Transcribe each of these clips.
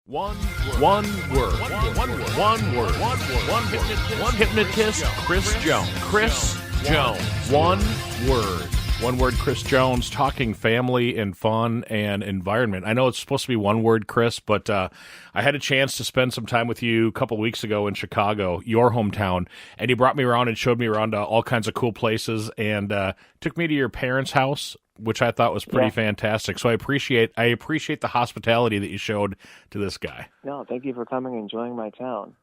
One word. One hypnotist, Chris Jones. Chris Jones. One word. One word, Chris Jones, talking family and fun and environment. I know it's supposed to be one word, Chris, but I had a chance to spend some time with you a couple weeks ago in Chicago, your hometown, and you brought me around and showed me around all kinds of cool places and took me to your parents' house, which I thought was pretty fantastic. So I appreciate the hospitality that you showed to this guy. No, thank you for coming and enjoying my town.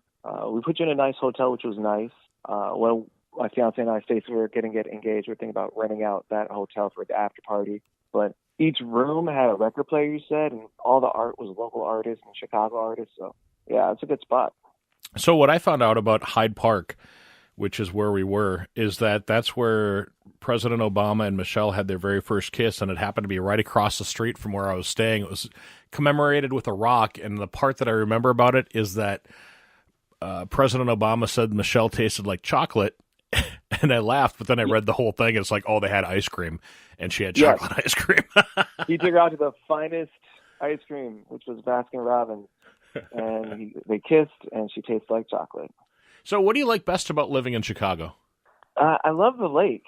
We put you in a nice hotel, which was nice. Well, my fiance and I, Stacey, were getting engaged. We're thinking about renting out that hotel for the after party. But each room had a record player, you said, and all the art was local artists and Chicago artists. So, yeah, it's a good spot. So what I found out about Hyde Park, which is where we were, is that's where President Obama and Michelle had their very first kiss, and it happened to be right across the street from where I was staying. It was commemorated with a rock, and the part that I remember about it is that President Obama said Michelle tasted like chocolate, and I laughed, but then I read the whole thing, and it's like, oh, they had ice cream, and she had chocolate ice cream. He took her out to the finest ice cream, which was Baskin-Robbins, and they kissed, and she tastes like chocolate. So what do you like best about living in Chicago? I love the lake.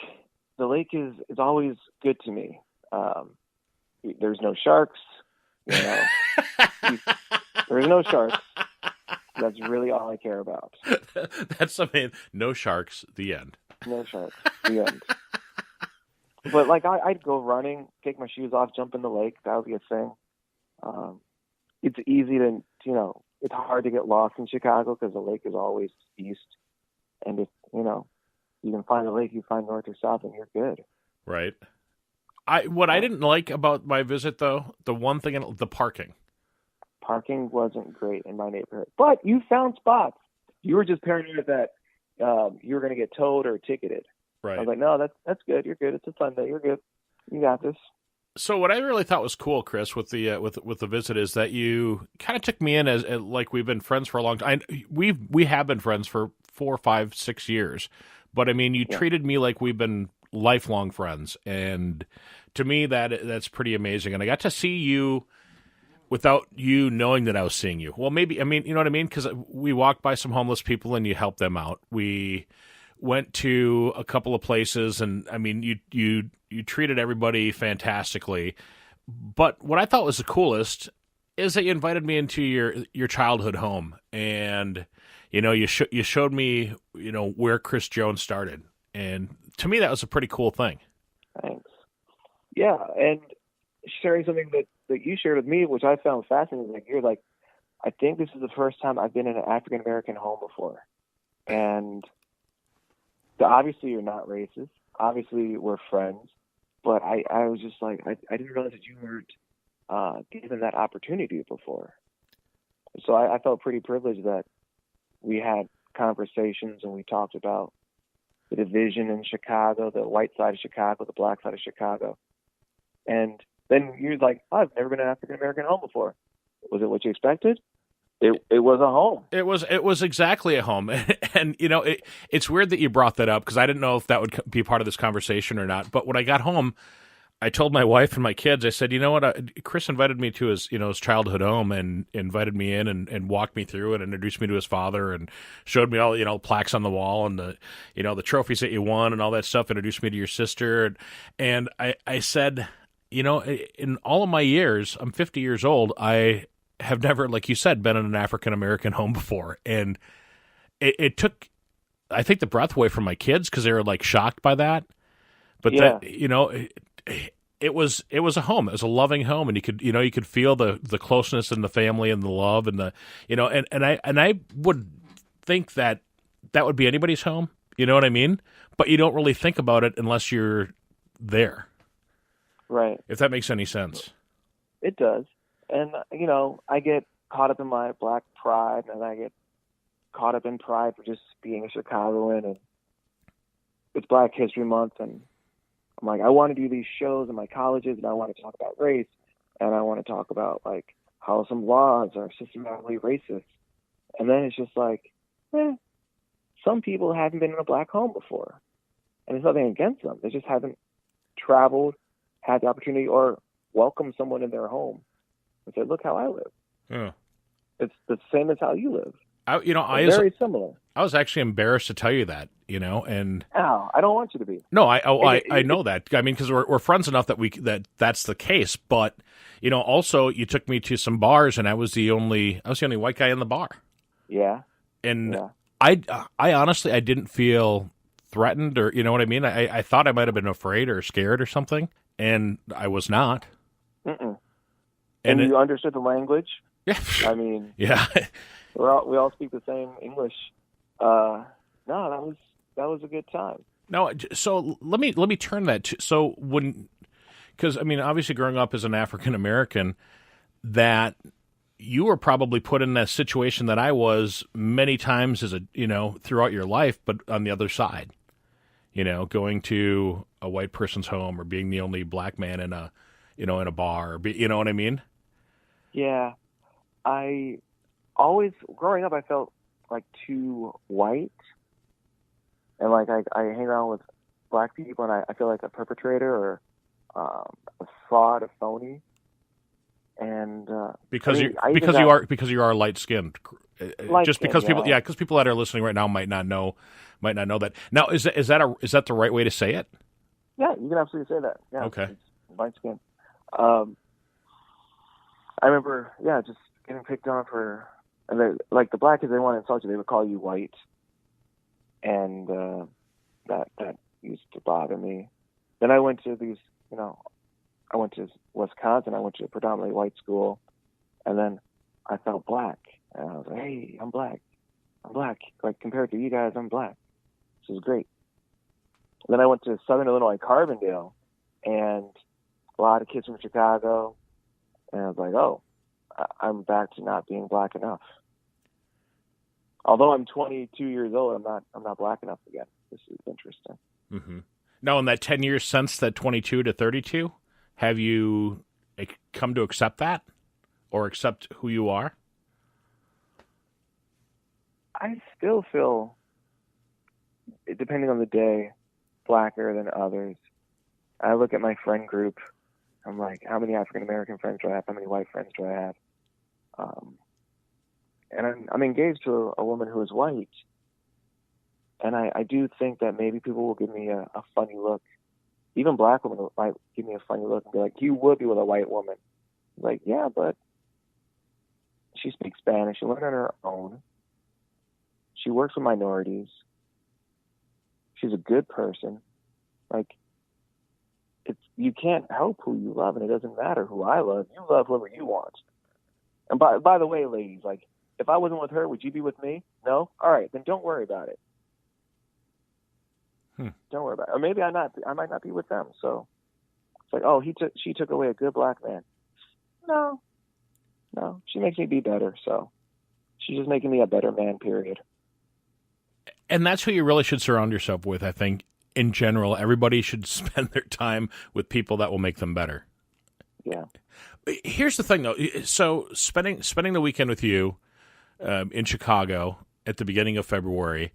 The lake is always good to me. There's no sharks. There's no sharks. That's really all I care about. That's amazing. No sharks, the end. No sharks, the end. But like I'd go running, take my shoes off, jump in the lake. That would be a thing. It's easy to, it's hard to get lost in Chicago because the lake is always east. And if, you can find a lake, you find north or south, and you're good. Right. What I didn't like about my visit, though, the one thing, the parking. Parking wasn't great in my neighborhood. But you found spots. You were just paranoid that you were going to get towed or ticketed. Right. I was like, no, that's good. You're good. It's a Sunday. You're good. You got this. So what I really thought was cool, Chris, with the with the visit is that you kind of took me in as like we've been friends for a long time. We have been friends for 4, 5, 6 years, but I mean, you treated me like we've been lifelong friends, and to me that's pretty amazing. And I got to see you without you knowing that I was seeing you. Well, maybe, I mean, you know what I mean? Because we walked by some homeless people and you helped them out. We went to a couple of places, and I mean, you treated everybody fantastically. But what I thought was the coolest is that you invited me into your childhood home, and you showed me where Chris Jones started, and to me that was a pretty cool thing. Thanks. Yeah, and sharing something that you shared with me, which I found fascinating, you're like, I think this is the first time I've been in an African American home before, and obviously you're not racist. Obviously we're friends, but I was just like, I didn't realize that you weren't given that opportunity before. So I felt pretty privileged that we had conversations and we talked about the division in Chicago, the white side of Chicago, the black side of Chicago. And then you're like, oh, I've never been in an African American home before. Was it what you expected? It was a home. It was exactly a home. And it's weird that you brought that up because I didn't know if that would be part of this conversation or not. But when I got home, I told my wife and my kids, I said, you know what, Chris invited me to his childhood home and invited me in and walked me through it and introduced me to his father and showed me all, plaques on the wall and the trophies that you won and all that stuff, introduced me to your sister. And I said, in all of my years, I'm 50 years old, I have never, like you said, been in an African-American home before. And it took, I think, the breath away from my kids because they were like shocked by that. But that, it was a home. It was a loving home, and you could feel the closeness and the family and the love and the and I would think that would be anybody's home. You know what I mean? But you don't really think about it unless you're there. Right. If that makes any sense. It does. And I get caught up in my black pride, and I get caught up in pride for just being a Chicagoan, and it's Black History Month, and I'm like, I want to do these shows in my colleges, and I want to talk about race, and I want to talk about like how some laws are systematically racist. And then it's just like, some people haven't been in a black home before, and there's nothing against them. They just haven't traveled, had the opportunity, or welcomed someone in their home and said, look how I live. Yeah. It's the same as how you live. I Very similar. I was actually embarrassed to tell you that, and Ow, I don't want you to be. no, I know that. I mean, because we're friends enough that's the case. But also you took me to some bars, and I was the only white guy in the bar. Yeah. And Yeah. I honestly I didn't feel threatened, or you know what I mean. I thought I might have been afraid or scared or something, and I was not. Mm-mm. And you understood the language. Yeah. I mean, Yeah. we all speak the same English. No, that was a good time. No, so let me turn that to, so because I mean, obviously growing up as an African American, that you were probably put in that situation that I was many times as throughout your life, but on the other side, going to a white person's home or being the only black man in a bar, you know what I mean? Yeah. I always, growing up, I felt like too white. And like I hang around with black people, and I feel like a perpetrator or a fraud, a phony. And because you are light skinned, just because people, yeah. because people that are listening right now might not know that. Now, is that the right way to say it? Yeah, you can absolutely say that. Yeah, okay. It's light skin. I remember, just getting picked on for, and like the black kids, they want to insult you. They would call you white, and that used to bother me. Then I went to these, I went to Wisconsin. I went to a predominantly white school, and then I felt black, and I was like, "Hey, I'm black. I'm black. Like compared to you guys, I'm black. This is great." And then I went to Southern Illinois, Carbondale, and a lot of kids from Chicago, and I was like, "Oh, I'm back to not being black enough." Although I'm 22 years old, I'm not black enough again. This is interesting. Mm-hmm. Now, in that 10 years since that 22 to 32, have you come to accept that or accept who you are? I still feel, depending on the day, blacker than others. I look at my friend group. I'm like, how many African American friends do I have? How many white friends do I have? And I'm engaged to a woman who is white. And I do think that maybe people will give me a funny look. Even black women might give me a funny look and be like, "You would be with a white woman." I'm like, yeah, but she speaks Spanish. She learned on her own. She works with minorities. She's a good person. Like, you can't help who you love, and it doesn't matter who I love. You love whoever you want. And by the way, ladies, like, if I wasn't with her, would you be with me? No? All right, then don't worry about it. Don't worry about it. Or maybe I might not be with them. So it's like, oh, she took away a good black man. No, she makes me be better. So she's just making me a better man, period. And that's who you really should surround yourself with. I think in general, everybody should spend their time with people that will make them better. Yeah. Here's the thing, though. So spending the weekend with you in Chicago at the beginning of February,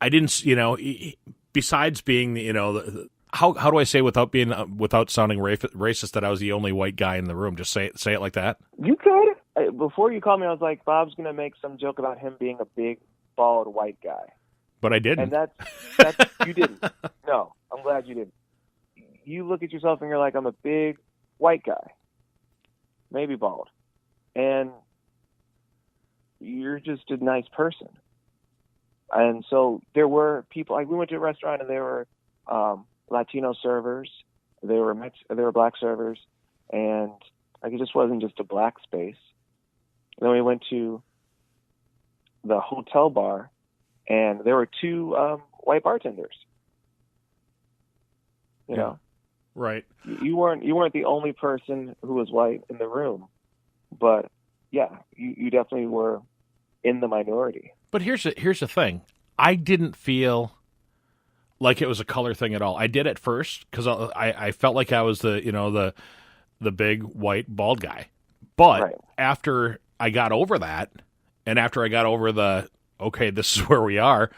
I didn't, besides being, how do I say without sounding racist that I was the only white guy in the room? Just say it like that. You could. Before you called me, I was like, Bob's gonna make some joke about him being a big, bald white guy. But I didn't. And that's you didn't. No, I'm glad you didn't. You look at yourself and you're like, I'm a big white guy, maybe bald, and you're just a nice person. And so there were people, like we went to a restaurant and there were Latino servers, there were black servers, and like it just wasn't just a black space. And then we went to the hotel bar, and there were two white bartenders. You know, right? You weren't the only person who was white in the room, but yeah, you definitely were in the minority. But here's the thing. I didn't feel like it was a color thing at all. I did at first because I felt like I was the big white bald guy. But right. After I got over that, and after I got over this is where we are,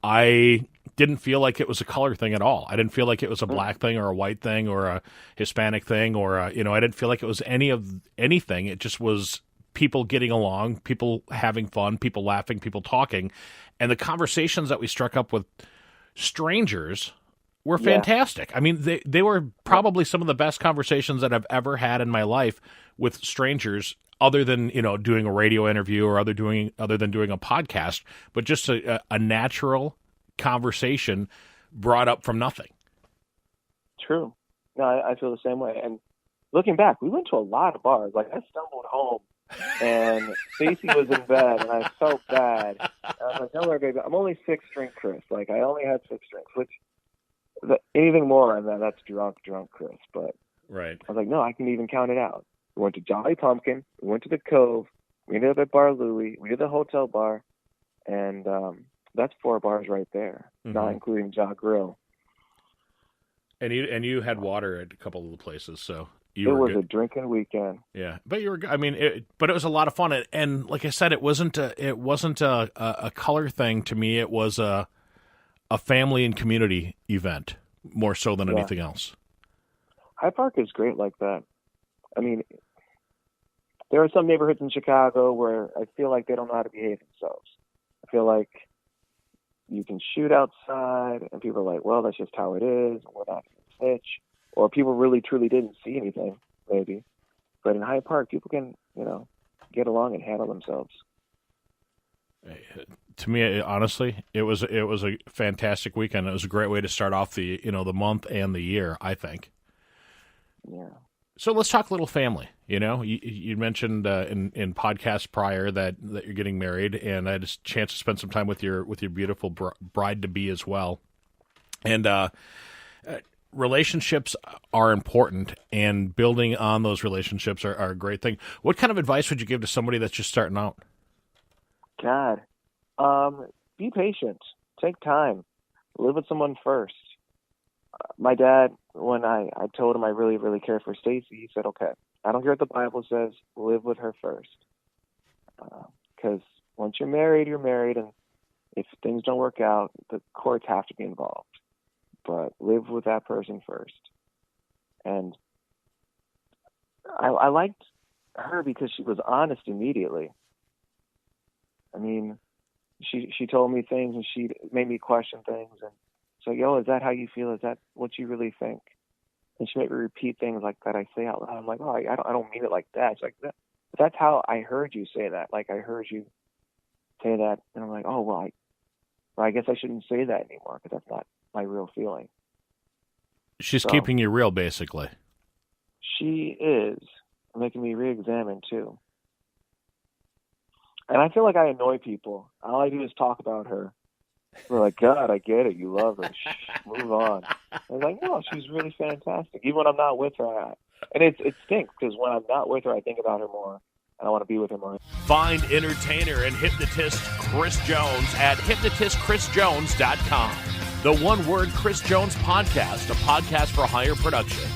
I didn't feel like it was a color thing at all. I didn't feel like it was a black thing or a white thing or a Hispanic thing or I didn't feel like it was anything. It just was people getting along, people having fun, people laughing, people talking, and the conversations that we struck up with strangers were fantastic. I mean, they were probably some of the best conversations that I've ever had in my life with strangers, other than, doing a radio interview or other than doing a podcast, but just a natural conversation brought up from nothing. True. No, I feel the same way. And looking back, we went to a lot of bars. Like, I stumbled home and Stacy was in bed and I felt bad. And I was like, don't worry, baby. I'm only 6 drink Chris. Like, I only had 6 drinks, which anything more than that's drunk Chris. But right. I was like, no, I can even count it out. We went to Jolly Pumpkin. We went to the Cove. We ended up at Bar Louie. We did the hotel bar. And that's 4 bars right there, not including Ja Grill. And you had water at a couple of the places, so it was a drinking weekend. Yeah, but you were. I mean, but it was a lot of fun, and like I said, it wasn't a color thing to me. It was a family and community event more so than anything else. Hyde Park is great like that. I mean, there are some neighborhoods in Chicago where I feel like they don't know how to behave themselves. I feel like you can shoot outside, and people are like, well, that's just how it is. We're not going to snitch. Or people really, truly didn't see anything, maybe. But in Hyde Park, people can, get along and handle themselves. To me, honestly, it was a fantastic weekend. It was a great way to start off the month and the year, I think. Yeah. So let's talk a little family. You mentioned in podcasts prior that you're getting married, and I had a chance to spend some time with your beautiful bride to be as well. And relationships are important, and building on those relationships are a great thing. What kind of advice would you give to somebody that's just starting out? God, be patient. Take time. Live with someone first. My dad, when I told him I really, really care for Stacy, he said, okay, I don't care what the Bible says, live with her first. Because once you're married, and if things don't work out, the courts have to be involved. But live with that person first. And I liked her because she was honest immediately. I mean, she told me things and she made me question things. And so, is that how you feel? Is that what you really think? And she made me repeat things like that I say out loud. I'm like, oh, I don't mean it like that. It's like that. That's how I heard you say that. Like, I heard you say that. And I'm like, oh, well, I guess I shouldn't say that anymore because that's not my real feeling. She's keeping you real, basically. She is making me re-examine, too. And I feel like I annoy people. All I do is talk about her. We're like, God, I get it. You love her. Shh, move on. I was like, no, she's really fantastic. Even when I'm not with her. And it stinks because when I'm not with her, I think about her more. And I want to be with her more. Find entertainer and hypnotist Chris Jones at hypnotistchrisjones.com. The One Word Chris Jones Podcast, a podcast for higher production.